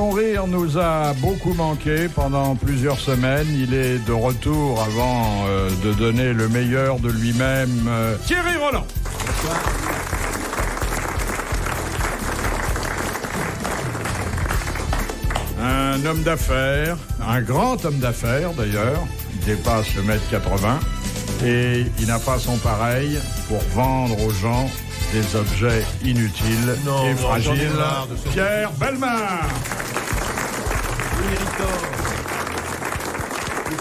Son rire nous a beaucoup manqué pendant plusieurs semaines. Il est de retour avant de donner le meilleur de lui-même. Thierry Roland. Un homme d'affaires, un grand homme d'affaires d'ailleurs. Il dépasse le 1m80 et il n'a pas son pareil pour vendre aux gens des objets inutiles et fragiles. Pierre Bellemare.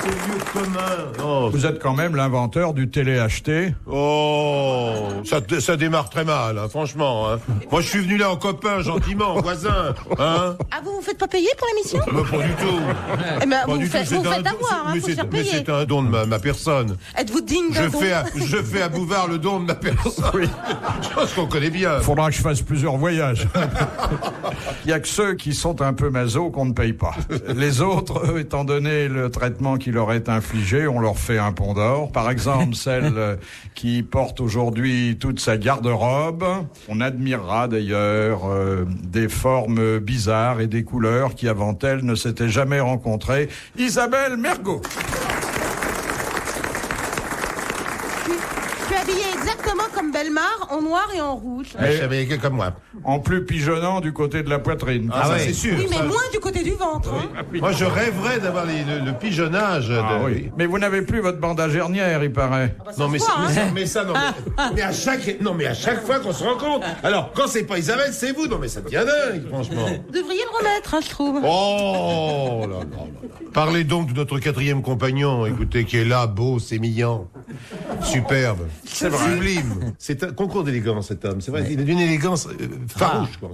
C'est lieu commun. Oh. Vous êtes quand même l'inventeur du télé-acheté. Oh, ça démarre très mal, hein, franchement. Hein. Moi, je suis venu là en copain, gentiment, en voisin. Hein. Ah, vous faites pas payer pour l'émission? Pas du tout. Eh ben, Pas vous du faites tout. avoir, hein, faut se faire Mais payer. c'est un don de ma personne. Êtes-vous digne d'un don? Je fais à Bouvard le don de ma personne. Oui. Je pense qu'on connaît bien. Il faudra que je fasse plusieurs voyages. Il n'y a que ceux qui sont un peu maso qu'on ne paye pas. Les autres, eux, étant donné le traitement qui leur est infligé, on leur fait un pont d'or. Par exemple, celle qui porte aujourd'hui toute sa garde-robe. On admirera d'ailleurs des formes bizarres et des couleurs qui, avant elle, ne s'étaient jamais rencontrées. Isabelle Mergo. Je suis habillée exactement comme Bellemare, en noir et en rouge. Je suis habillé comme moi. En plus pigeonnant du côté de la poitrine. Ah, ça, c'est sûr. Oui, mais ça. moins du côté du ventre. Hein. Moi, je rêverais d'avoir le pigeonnage. Oui. Mais vous n'avez plus votre bandage hernière, il paraît. Non, mais voit, ça, hein. mais ça, non, mais à chaque fois qu'on se rencontre. Alors, quand c'est pas Isabelle, c'est vous. Non, mais ça devient dingue, franchement. Vous devriez le remettre, hein, je trouve. Oh là là là. Parlez donc de notre quatrième compagnon, écoutez, qui est là, beau, sémillant, superbe, sublime. C'est un concours d'élégance, cet homme. C'est vrai, il a d'une élégance farouche, quoi.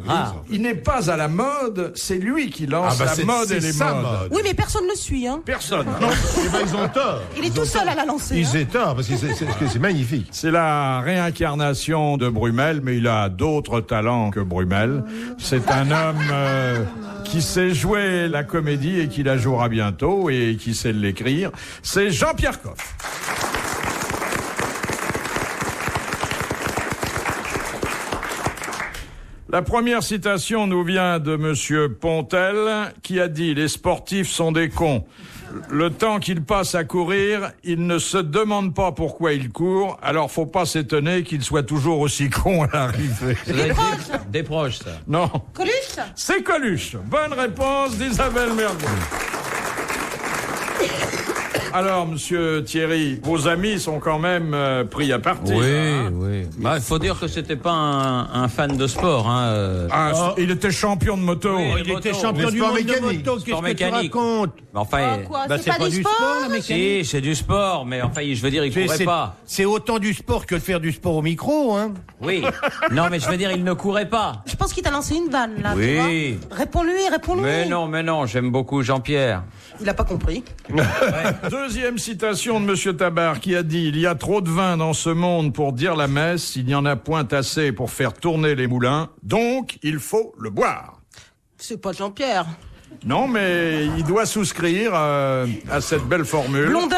Il n'est pas à la mode, c'est lui qui lance la mode et les modes. Oui, mais personne ne le suit, hein. Personne. Non. Eh ben, ils ont tort. Il est tout seul à la lancer. Ils hein. ont tort, parce que c'est magnifique. C'est la réincarnation de Brumel, mais il a d'autres talents que Brumel. C'est un homme qui sait jouer la comédie et qui la jouera bientôt et qui sait l'écrire. C'est Jean-Pierre Coff. La première citation nous vient de Monsieur Pontel, qui a dit « Les sportifs sont des cons. Le temps qu'ils passent à courir, ils ne se demandent pas pourquoi ils courent, alors faut pas s'étonner qu'ils soient toujours aussi cons à l'arrivée. » Des proches, ça. Non, Coluche? c'est Coluche. Bonne réponse d'Isabelle Mergo. Alors, monsieur Thierry, vos amis sont quand même pris à partie. Oui, hein. oui. Bah, il faut dire que c'était pas un fan de sport, hein. Il était champion de moto. Oui, Il était champion du sport monde de mécanique. moto, qu'est-ce Sport que tu mécanique. racontes? Mais enfin, Quoi, Bah, c'est pas du sport, la mécanique. si, c'est du sport, mais enfin, je veux dire, il courait pas. C'est autant du sport que de faire du sport au micro, hein. Oui. Non, mais je veux dire, il ne courait pas. Je pense qu'il t'a lancé une vanne, là. Oui. Tu vois. Réponds-lui. Mais non, j'aime beaucoup Jean-Pierre. Il a pas compris. Deuxième citation de monsieur Tabar qui a dit « Il y a trop de vin dans ce monde pour dire la messe, il n'y en a point assez pour faire tourner les moulins, donc il faut le boire. » C'est pas Jean-Pierre. Non, mais il doit souscrire à cette belle formule. Blondin?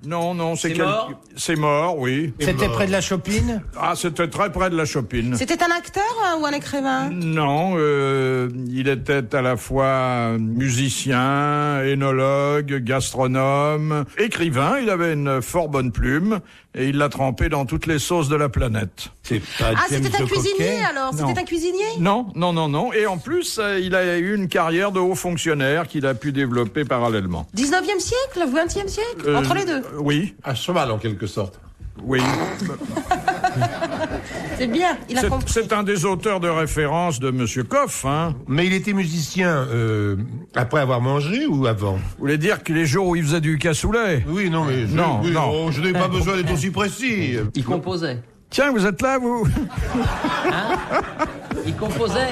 Non, C'est mort C'est mort, oui. C'était près de la Chopine? Ah, c'était très près de la Chopine. C'était un acteur ou un écrivain? Non, il était à la fois musicien, énologue, gastronome, écrivain. Il avait une fort bonne plume et il l'a trempé dans toutes les sauces de la planète. C'est pas Ah, James c'était un de cuisinier Coquet. alors? Non. C'était un cuisinier? Non. Et en plus, il a eu une carrière de haut fonctionnaire qu'il a pu développer parallèlement. 19e siècle? 20e siècle? Entre les deux? Oui, À cheval, en quelque sorte. oui. C'est bien, il a compris. C'est un des auteurs de référence de Monsieur Coff, hein. Mais il était musicien après avoir mangé ou avant? Vous voulez dire que les jours où il faisait du cassoulet? Oui, non, mais Non. je n'ai pas besoin d'être aussi précis. Il composait. Tiens, vous êtes là, vous? Il composait.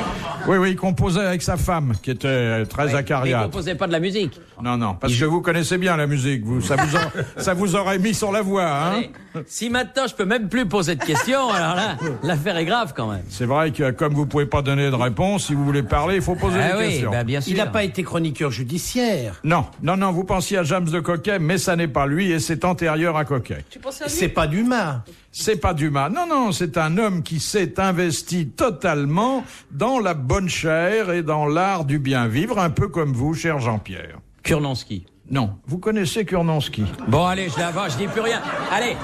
Oui, il composait avec sa femme, qui était très Mais il acariâtre. composait pas de la musique. Non, parce que vous connaissez bien la musique, vous. Ça vous aurait mis sur la voie, hein. Allez, si maintenant je peux même plus poser de questions, alors là, l'affaire est grave quand même. C'est vrai que comme vous pouvez pas donner de réponse, si vous voulez parler, il faut poser Ah des oui, questions. bah bien sûr. Il n'a pas été chroniqueur judiciaire. Non, vous pensiez à James de Coquet, mais ça n'est pas lui et c'est antérieur à Coquet. Tu pensais à lui? C'est pas Dumas. C'est pas Dumas. Non, c'est un homme qui s'est investi totalement justement dans la bonne chère et dans l'art du bien vivre, un peu comme vous, cher Jean-Pierre. Kurnanski. Non, vous connaissez Kurnanski. Bon, allez, je l'avance, je dis plus rien. Allez,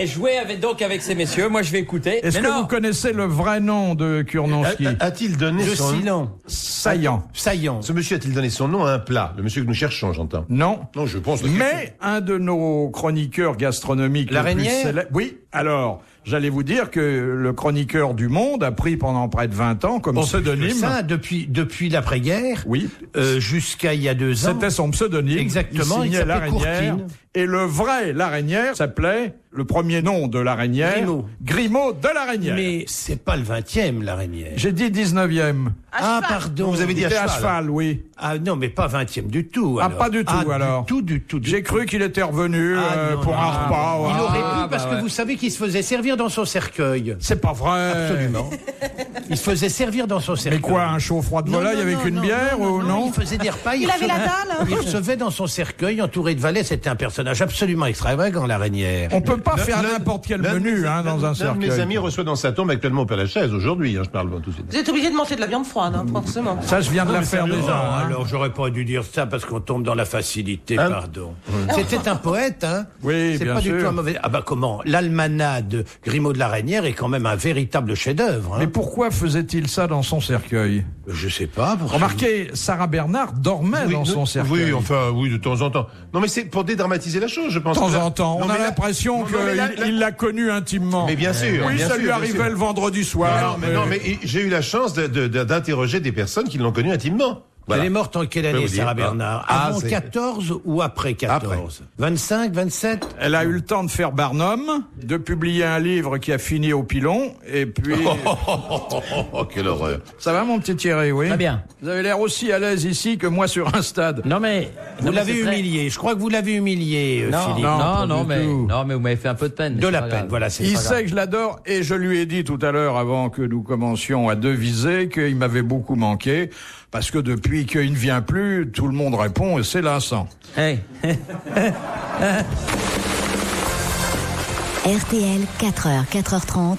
jouez avec ces messieurs, moi je vais écouter. Est-ce que vous connaissez le vrai nom de Kurnanski? A-t-il donné De son Silan. Saillant. Saillant. Ce monsieur a-t-il donné son nom à un plat? Le monsieur que nous cherchons, j'entends. Non. Non, je pense. Mais un de nos chroniqueurs gastronomiques les plus L'araignée célèbres... Oui, alors, j'allais vous dire que le chroniqueur du Monde a pris pendant près de 20 ans comme pseudonyme... Ça, depuis l'après-guerre, Oui. jusqu'à il y a 2 ans. C'était son pseudonyme. Exactement, Il il signait s'appelait l'Araignière. Courtine. Et le vrai l'Araignière s'appelait, le premier nom de l'Araignière... Grimaud. Grimaud de l'Araignière. Mais c'est pas le 20e, l'araignée. J'ai dit 19e. Ah, pardon. Vous avez dit Il était à cheval. oui. Ah non, mais pas 20e du tout. Ah, alors. pas du tout, alors. Du tout. J'ai cru qu'il était revenu Ah, non, pour non, un non. repas. Il ouais. aurait pu, parce que vous savez qu'il se faisait servir dans son cercueil. C'est pas vrai. Absolument. Il se faisait servir dans son cercueil. Mais quoi, un chaud froid de Non, volaille non, avec non, une non, bière ou non? Il faisait des repas. Il avait la dalle. Il recevait dans son cercueil, entouré de valets. C'était un personnage absolument extravagant, l'araignée. On peut pas faire n'importe quel L'un de menu mes- dans un l'un cercueil. de mes amis reçoit dans sa tombe actuellement au Père Lachaise, aujourd'hui, je parle tout de suite. Vous êtes obligé de manger de la viande froide, forcément. Ça, je viens de la mais faire sérieusement, déjà. hein. Alors, j'aurais pas dû dire ça parce qu'on tombe dans la facilité, Hein pardon. C'était un poète, hein. Oui, C'est bien pas du sûr. tout un mauvais... Ah bah comment? L'Almanach de Grimaud de la Reynière est quand même un véritable chef-d'œuvre. Hein. Mais pourquoi faisait-il ça dans son cercueil? Je sais pas. Pour Remarquez, Sarah Bernard dormait dans son cercueil. Oui, de temps en temps. Non, mais c'est pour dédramatiser la chose, je pense. De temps que là- en temps. Non, On a mais là- l'impression Non, mais là- qu'il l'a connu intimement. Mais bien sûr. Oui, bien ça sûr, lui bien arrivait sûr. le vendredi soir. Non, mais j'ai eu la chance d'interroger des personnes qui l'ont connu intimement. Voilà. Elle est morte en quelle Je peux année, vous dire. Sarah Bernard? Ah, Avant c'est- 14 ou après 14? 25, 27? Elle a eu le temps de faire Barnum, de publier un livre qui a fini au pilon, et puis... Oh, quelle horreur. Ça va, mon petit Thierry, oui? Très bien. Vous avez l'air aussi à l'aise ici que moi sur un stade. Non mais... Vous l'avez humilié. Je crois que vous l'avez humilié, Philippe. pas Non, du mais tout. vous m'avez fait un peu de peine. mais De c'est la pas peine, grave. voilà, c'est Il pas grave. sait que je l'adore, et je lui ai dit tout à l'heure, avant que nous commencions à deviser, qu'il m'avait beaucoup manqué, parce que depuis qu'il ne vient plus, tout le monde répond, et c'est lassant. Hey. RTL, 4h, 4h30,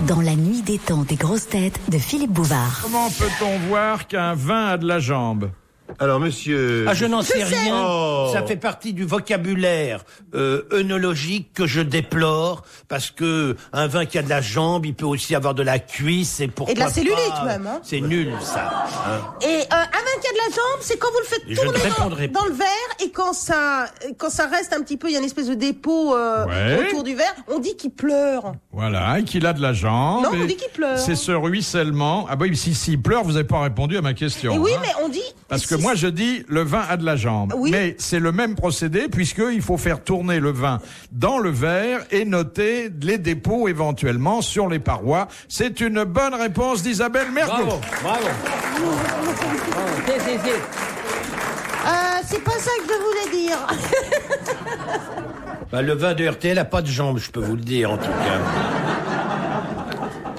dans la nuit des temps des grosses têtes de Philippe Bouvard. Comment peut-on voir qu'un vin a de la jambe? Alors, monsieur... Ah, je n'en sais rien. Oh. Ça fait partie du vocabulaire œnologique que je déplore parce que un vin qui a de la jambe, il peut aussi avoir de la cuisse et pourquoi Et de la cellulite pas. même, hein. C'est nul ça. Hein. Et un vin qui a de la jambe, c'est quand vous le faites Je ne tourner répondrai pas. dans le verre et quand ça reste un petit peu, il y a une espèce de dépôt Ouais. autour du verre, on dit qu'il pleure. Voilà, et qu'il a de la jambe. Non, on et dit qu'il pleure. C'est ce ruissellement. Ah bah oui, s'il pleure, vous n'avez pas répondu à ma question. Et oui, hein. mais on dit... Parce que moi, je dis, le vin a de la jambe. Oui. Mais c'est le même procédé, puisqu'il faut faire tourner le vin dans le verre et noter les dépôts éventuellement sur les parois. C'est une bonne réponse d'Isabelle Mergo. Bravo. Si. c'est pas ça que je voulais dire. Bah, le vin de RTL a pas de jambes, je peux vous le dire en tout cas.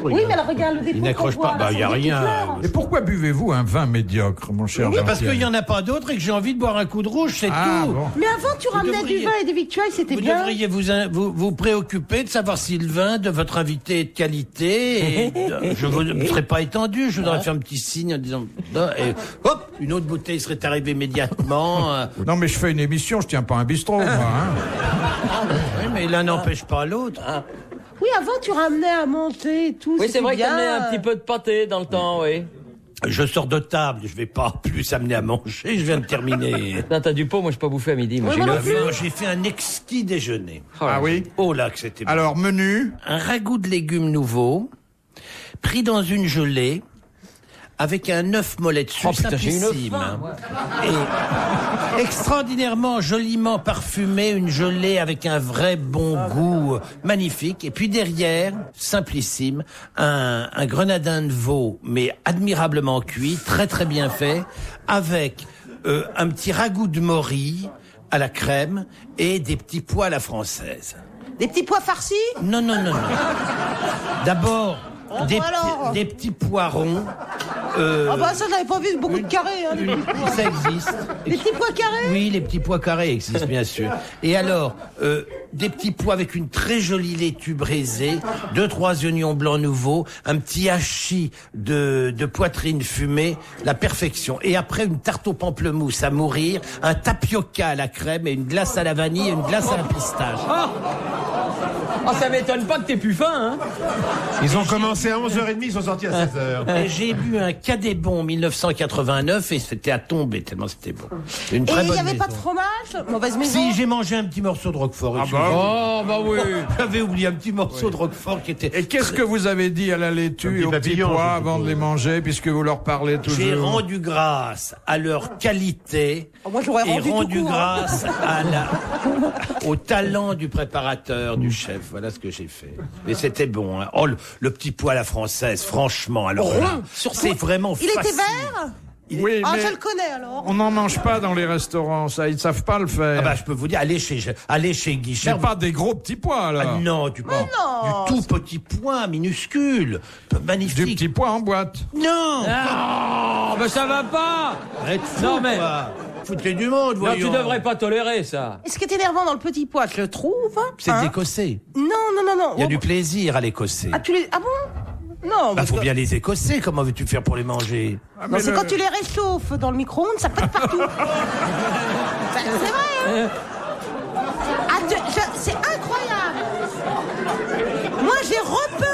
Oui, mais alors regarde le dépôt. Il n'accroche qu'on pas. voit, Bah, là, il n'y a ça veut dire qu'il rien. pleure. Et pourquoi buvez-vous un vin médiocre, mon cher Oui, parce Jean-Pierre? qu'il n'y en a pas d'autres et que j'ai envie de boire un coup de rouge, c'est Ah, tout. bon. Mais avant, tu ramenais devriez- du vin et des victuailles, c'était Vous bien. devriez vous préoccuper de savoir si le vin de votre invité est de qualité. Et je ne serais pas étendu. Je voudrais faire un petit signe en disant... Et hop, une autre bouteille serait arrivée immédiatement. Non, mais je fais une émission, je tiens pas un bistrot, moi. Hein. Oui, mais l'un n'empêche pas l'autre. Oui, avant, tu ramenais à monter et tout. Oui, c'est c'était vrai que bien. t'amenais un petit peu de pâté dans le temps, oui. Je sors de table, je vais pas plus amener à manger, je viens de terminer. Non, t'as du pot, moi je pas bouffé à midi. Moi, Oui, j'ai moi le non plus. Moi, j'ai fait un exquis déjeuner. Ah oui? Oh là, que c'était bon. Alors, menu? Un ragoût de légumes nouveaux, pris dans une gelée, avec un œuf mollet dessus, Oh, putain, j'ai une simplissime. Et extraordinairement joliment parfumé, une gelée avec un vrai bon goût magnifique. Et puis derrière, simplissime, un grenadin de veau, mais admirablement cuit, très très bien fait, avec un petit ragoût de morille à la crème et des petits pois à la française. Des petits pois farcis. Non. D'abord, Oh, alors. des petits poirons Ah bah ça, j'avais pas vu beaucoup de carrés. Hein, les petits pois. Ça existe. Les petits pois carrés. Oui, les petits pois carrés existent, bien sûr. Et alors, des petits pois avec une très jolie laitue braisée, 2-3 oignons blancs nouveaux, un petit hachis de poitrine fumée, la perfection. Et après, une tarte au pamplemousse à mourir, un tapioca à la crème et une glace à la vanille et une glace à la pistache. Oh, ça m'étonne pas que t'aies plus faim, hein. Ils ont commencé à 11h30, ils sont sortis à 16h. Et j'ai bu un Cadet Bon 1989 et c'était à tomber tellement c'était bon. Une Et très il bonne n'y avait maison. pas de fromage? Mauvaise maison? Si, j'ai mangé un petit morceau de Roquefort. Oh, bah oui. J'avais oublié un petit morceau de Roquefort qui était... Et qu'est-ce que vous avez dit à la laitue et aux petits papillon, pois je avant de les manger, puisque vous leur parlez toujours? J'ai rendu grâce à leur qualité Moi, j'aurais et rendu tout court, hein. grâce au talent du préparateur, du chef. Voilà ce que j'ai fait. Et c'était bon. Hein. Oh, le petit pois à la française, franchement. Alors là, c'est vraiment Il était facile. vert? Oui, Ah, mais je le connais alors. on n'en mange pas dans les restaurants, ça, ils savent pas le faire. Ah bah, je peux vous dire, allez chez Guichard. C'est pas des gros petits pois, là. Ah non, du tout petit pois minuscule, magnifique. Du petit pois en boîte. Non. Oh, mais ça va pas. Arrête, Non, mais- foutez du monde, Non, voyons. tu devrais pas tolérer ça. Et ce qui est énervant dans le petit pois, je le trouve. C'est hein. de l'écossais. Non, non, non, non. Il y a du plaisir à l'écossais. Ah, ah bon? Non, Bah, mais faut bien les écossais, comment veux-tu faire pour les manger? non, c'est quand tu les réchauffes dans le micro-ondes, ça pète partout. C'est vrai, hein. Ah, c'est incroyable. Moi, j'ai repeint.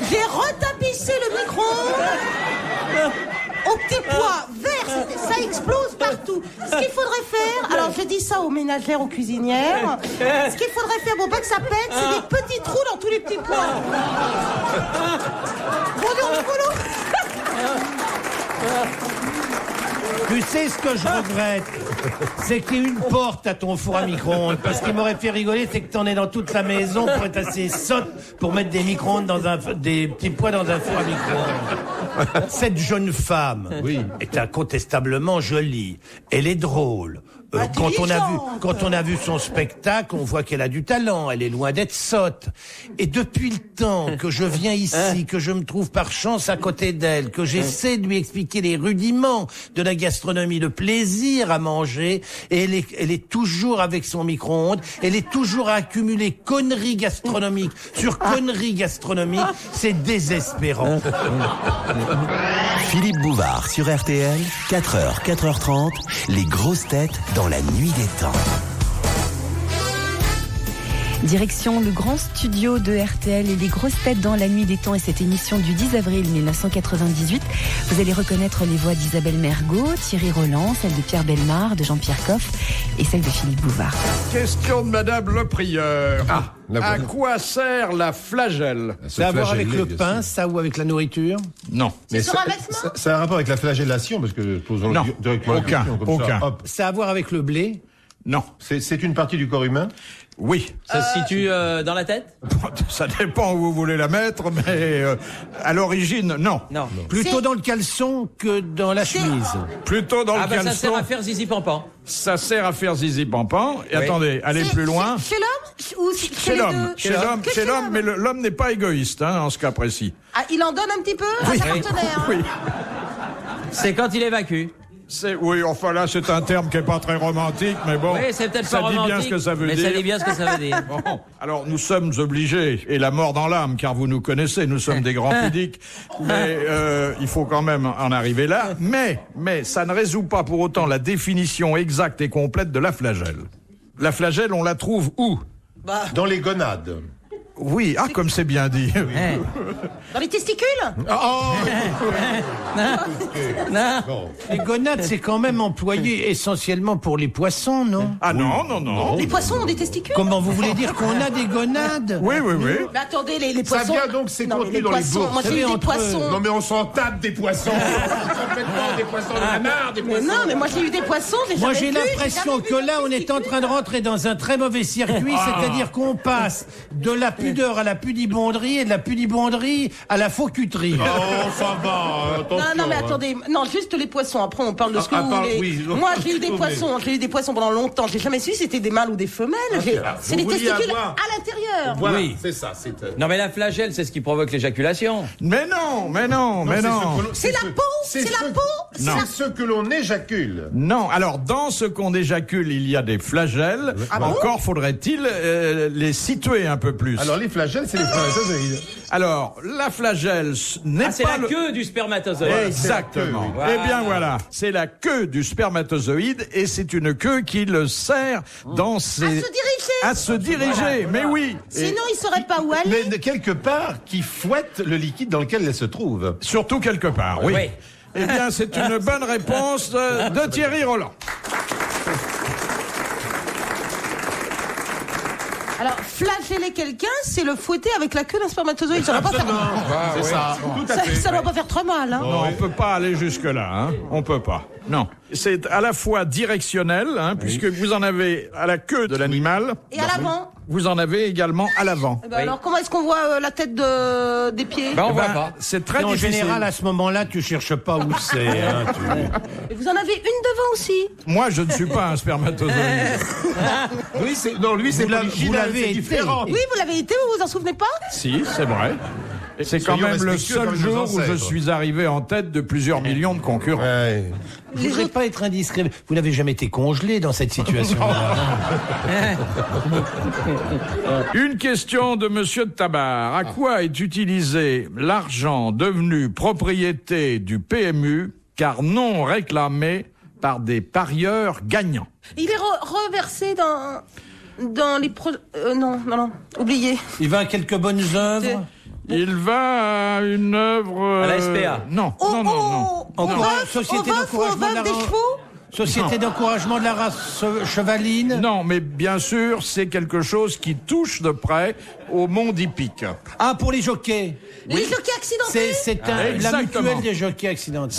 J'ai retapissé le micro-ondes au petit pois vert, ça explose partout. Ce qu'il faudrait faire, alors je dis ça aux ménagères, aux cuisinières, ce qu'il faudrait faire pour pas que ça pète, c'est des petits trous dans tous les petits pois. Tu sais ce que je regrette? C'est qu'il y ait une porte à ton four à micro-ondes. Parce qu'il m'aurait fait rigoler, c'est que t'en es dans toute la maison pour être assez sotte pour mettre des micro-ondes des petits pois dans un four à micro-ondes. Cette jeune femme est incontestablement jolie. Elle est drôle. Quand on a vu son spectacle, on voit qu'elle a du talent. Elle est loin d'être sotte. Et depuis le temps que je viens ici, que je me trouve par chance à côté d'elle, que j'essaie de lui expliquer les rudiments de la gastronomie, le plaisir à manger, et elle est toujours avec son micro-ondes. Elle est toujours à accumuler conneries gastronomiques sur conneries gastronomiques. C'est désespérant. Philippe Bouvard sur RTL, 4h, 4h30, les grosses têtes dans la nuit des temps. Direction le grand studio de RTL et les grosses têtes dans la nuit des temps et cette émission du 10 avril 1998. Vous allez reconnaître les voix d'Isabelle Mergo, Thierry Roland, celle de Pierre Bellemare, de Jean-Pierre Coff et celle de Philippe Bouvard. Question de Madame Le Prieur. À quoi sert la flagelle? C'est à voir avec le pain, ça, ou avec la nourriture? Non. C'est sur un vêtement? Ça a un rapport avec la flagellation, parce que posons Non, directement la aucun, question, comme aucun. ça, hop. C'est à voir avec le blé? Non. C'est une partie du corps humain? Oui. Ça se situe dans la tête? Ça dépend où vous voulez la mettre, mais à l'origine, non. Non. Plutôt dans le caleçon que dans la chemise. Plutôt dans Ah le bah ça caleçon. sert à faire zizi pampan. Ça sert à faire zizi pampan. Et Oui. attendez, allez plus loin. Chez l'homme ou chez Chez les l'homme, deux? chez l'homme, Que chez l'homme, mais l'homme n'est pas égoïste, hein, en ce cas précis. Ah, il en donne un petit peu à sa partenaire. Oui. C'est quand il évacue. Oui, enfin là, c'est un terme qui est pas très romantique, mais bon. Oui, c'est peut-être ça pas dit romantique. bien ce que ça veut mais dire. ça dit bien ce que ça veut dire. Bon, alors nous sommes obligés, et la mort dans l'âme, car vous nous connaissez, nous sommes des grands pudiques, mais il faut quand même en arriver là. Mais ça ne résout pas pour autant la définition exacte et complète de la flagelle. La flagelle, on la trouve où? Dans les gonades. Oui, comme c'est bien dit. Dans les testicules? Bon. Les gonades, c'est quand même employé essentiellement pour les poissons, non? Ah non. Les poissons ont des testicules? Comment vous voulez dire qu'on a des gonades? Oui. Mais attendez, les Ça poissons... vient donc, c'est Non, mais contenu dans les poissons, bourses. moi j'ai eu des entre- poissons. Non mais on s'en tape des poissons. Complètement des poissons de la mer, des Mais poissons. non, mais moi j'ai eu des poissons, Moi, jamais j'ai vu, l'impression jamais vu que là, de on est en train de rentrer dans un très mauvais circuit, c'est-à-dire qu'on passe de la pudeur à la pudibonderie et de la pudibonderie à la faucuterie. Oh, ça va, attention. Non, mais attendez, non, juste les poissons. Après, on parle de ce que vous voulez. Oui, Moi, j'ai eu des poissons pendant longtemps. J'ai jamais su si c'était des mâles ou des femelles. C'est des testicules à l'intérieur. Voilà, Oui. c'est ça. Non, mais la flagelle, c'est ce qui provoque l'éjaculation. Mais non. C'est la peau. C'est la peau. Non. C'est ce que l'on éjacule. Non, alors dans ce qu'on éjacule, il y a des flagelles. Encore faudrait-il les situer un peu plus. Alors, les flagelles, c'est les spermatozoïdes. Alors, la flagelle n'est C'est pas la queue du spermatozoïde. Exactement. Voilà. Eh bien voilà, c'est la queue du spermatozoïde et c'est une queue qui le sert dans ses... À se diriger, mais oui. Sinon, il saurait pas où aller. Mais de quelque part, qui fouette le liquide dans lequel elle se trouve. Surtout quelque part, oui. Oui. Eh bien, c'est une bonne réponse de Thierry Roland. Alors, flageller quelqu'un, c'est le fouetter avec la queue d'un spermatozoïde. Ça doit pas faire C'est ça, tout à fait. ça doit pas faire très mal, hein. Non, on peut pas aller jusque-là, hein. On peut pas. Non. C'est à la fois directionnel, hein, puisque vous en avez à la queue de l'animal. Et à l'avant. Vous en avez également à l'avant. Eh ben alors, comment est-ce qu'on voit la tête des pieds? Ben, on Eh voit ben, pas. c'est très En difficile. général, à ce moment-là, tu cherches pas où c'est. Hein, Et vous en avez une devant aussi. Moi, je ne suis pas un spermatozoïde. Oui, lui, c'est Vous polychinelle, l'avez c'est été. différent. Oui, vous l'avez été, vous vous en souvenez pas? Si, c'est vrai. Et c'est quand Soyons même le respectueux seul comme nos jour où je ancêtres. suis arrivé en tête de plusieurs millions de concurrents. Ouais. Je voudrais pas être indiscret. Vous n'avez jamais été congelé dans cette situation-là. Une question de Monsieur de Tabar. À quoi est utilisé l'argent devenu propriété du PMU car non réclamé par des parieurs gagnants? Il est reversé dans les non, oubliez. Il va à quelques bonnes œuvres. Il va à une œuvre... À la SPA. Non, non. Au veuf, Société au d'encouragement de la veuf des race. chevaux. Société d'encouragement de la race chevaline. Non, mais bien sûr, c'est quelque chose qui touche de près au monde hippique. Ah, pour les jockeys. Les jockeys accidentés. C'est la Exactement. mutuelle des jockeys accidentés.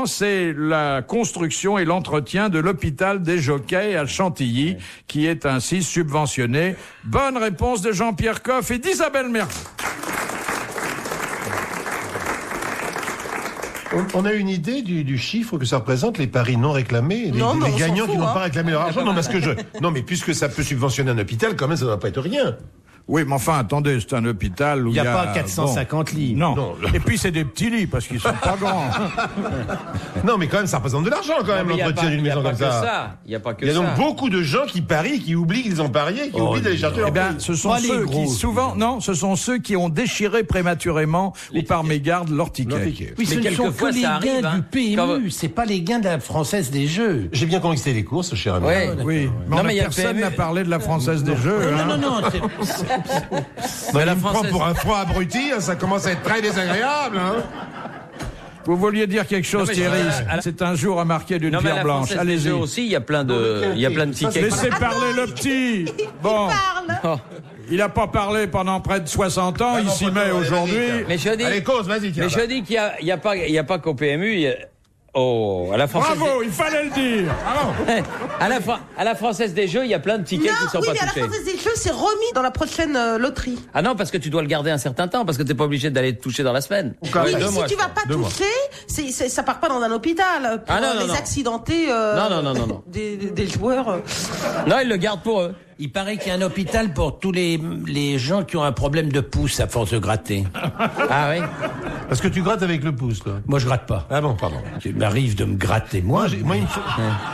C'est la construction et l'entretien de l'hôpital des jockeys à Chantilly, qui est ainsi subventionné. Bonne réponse de Jean-Pierre Coff et d'Isabelle Mergo. On a une idée du chiffre que ça représente, les paris non réclamés, Non, mais les on gagnants s'en qui fout, n'ont hein. pas réclamé leur argent. Non, mais puisque ça peut subventionner un hôpital, quand même, ça ne va pas être rien. Oui, mais enfin, attendez, c'est un hôpital où Il n'y a pas 450 lits. Non. Non. Et puis c'est des petits lits parce qu'ils sont pas grands. Non, mais quand même, ça représente de l'argent, quand même, Mais il y a l'entretien pas- d'une il y a maison pas comme que ça. ça. Il n'y a pas que Il y a ça. donc beaucoup de gens qui parient, qui oublient qu'ils ont parié, qui oublient d'aller chercher leur Eh bien, prix. ce sont Pas les ceux gros, qui souvent, non, ce sont ceux qui ont déchiré prématurément ou par mégarde leur ticket. ticket. Oui, ce Mais ne sont que quelquefois, les ça gains arrive, hein. du PMU, Quand- c'est pas les gains de la Française des Jeux. J'ai bien compris que c'était les courses, cher ami. Ouais. Oui, mais, Non, mais il y a le personne PMU. n'a parlé de la Française des Jeux. hein. Non, Non, la il me prend Française- pour un froid abruti, hein, ça commence à être très désagréable. Hein. Vous vouliez dire quelque chose, Non, mais Thierry? je- C'est un jour à marquer d'une Non, mais pierre la blanche. Française des Allez-y. Jeux aussi, il y a plein de tickets. Laissez parler le petit. Bon, Parle. il n'a pas parlé pendant près de 60 ans. Il s'y met aujourd'hui. Mais je dis, Allez, cause, vas-y, tiens. mais je dis qu'il y a pas qu'au PMU. À la Française. Bravo, il fallait le dire. À la Française des Jeux, il y a plein de tickets qui sont oui, pas mais à la touchés. Française des Jeux, c'est remis dans la prochaine loterie. Ah non, parce que tu dois le garder un certain temps, parce que t'es pas obligé d'aller te toucher dans la semaine. Oui, mais Deux si mois, tu je vas crois. pas 2 mois. toucher, ça part pas dans un hôpital. Pour Ah non, non, les non. accidentés Non. des joueurs. Non, ils le gardent pour eux. Il paraît qu'il y a un hôpital pour tous les gens qui ont un problème de pouce à force de gratter. Ah oui. Parce que tu grattes avec le pouce, toi. Moi, je gratte pas. Ah bon, pardon. Il m'arrive de me gratter, moi.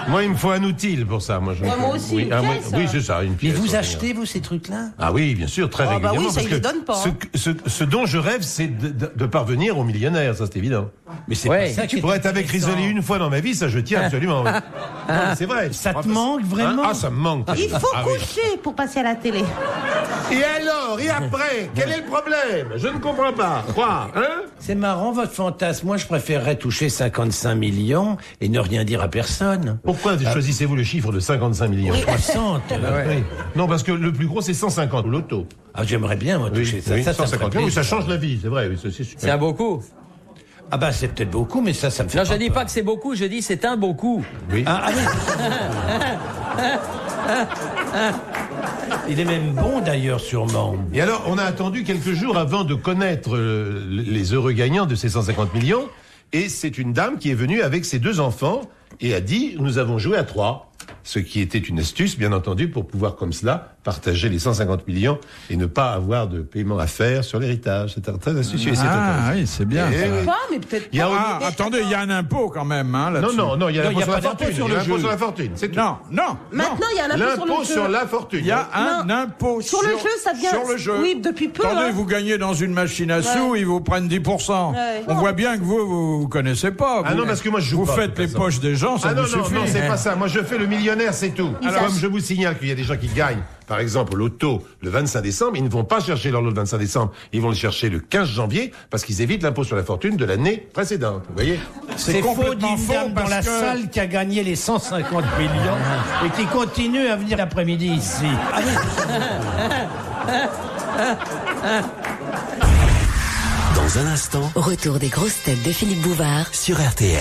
Moi, il me faut un outil pour ça. Moi aussi, oui, une ah, pièce. oui, c'est ça, une Mais pièce. vous oui. achetez, vous, ces trucs-là? Ah oui, bien sûr, très Ah bah régulièrement. oui, ça, parce ils les que donnent pas, hein. ce dont je rêve, c'est de parvenir au millionnaire, ça c'est évident. Mais c'est Ouais. pas ça qui est Pour être avec intéressant. Risoli une fois dans ma vie, ça je tiens absolument. Non, mais c'est vrai. Ça te manque vraiment? Ah, ça me manque. Il faut Ah oui. coucher pour passer à la télé. Et alors, et après, quel est le problème? Je ne comprends pas. Quoi, hein? C'est marrant, votre fantasme. Moi, je préférerais toucher 55 millions et ne rien dire à personne. Pourquoi choisissez-vous le chiffre de 55 millions? 60. Oui. Non, parce que le plus gros, c'est 150 au loto. Ah, j'aimerais bien, moi, toucher ça. Oui, Ça me ferait 150 millions, oui, plaisir. ça change la vie, c'est vrai. Oui, c'est super. C'est un beau coup. Ah bah, c'est peut-être beaucoup, mais ça me fait Non, je pas dis peur. pas que c'est beaucoup, je dis c'est un beau coup. Oui. Ah, oui. Il est même bon d'ailleurs, sûrement. Et alors, on a attendu quelques jours avant de connaître les heureux gagnants de ces 150 millions. Et c'est une dame qui est venue avec ses 2 enfants et a dit, nous avons joué à 3. Ce qui était une astuce, bien entendu, pour pouvoir, comme cela, partager les 150 millions et ne pas avoir de paiement à faire sur l'héritage. C'est très astucieux. Ah oui, c'est bien. Pas, mais peut-être Il y a pas. Attendez, il y a un impôt quand même là-dessus. Non, il y a l'impôt sur la pas fortune. d'impôt sur Il y a le l'impôt jeu. sur la fortune, c'est tout. Non. Maintenant, il y a un impôt sur le L'impôt jeu. sur la fortune. Il y a un impôt Sur le jeu, ça vient. sur le jeu. Oui, depuis peu. Attendez, hein. vous gagnez dans une machine à sous, ils vous prennent 10%. Ouais. On voit bien que vous connaissez pas. Ah non, parce que moi, je joue Vous pas, de faites toute les façon. poches des gens, ça Ah non, vous suffit. non, c'est pas ça. Moi, je fais le millionnaire, c'est tout. Alors, comme je vous signale qu'il y a des gens qui gagnent, par exemple, au loto le 25 décembre, ils ne vont pas chercher leur lot le 25 décembre, ils vont le chercher le 15 janvier parce qu'ils évitent l'impôt sur la fortune de l'année précédente. Vous voyez? C'est faux complètement d'une faux dame dans parce la que- salle qui a gagné les 150 millions et qui continue à venir l'après-midi ici. Dans un instant, Retour des grosses têtes de Philippe Bouvard sur RTL.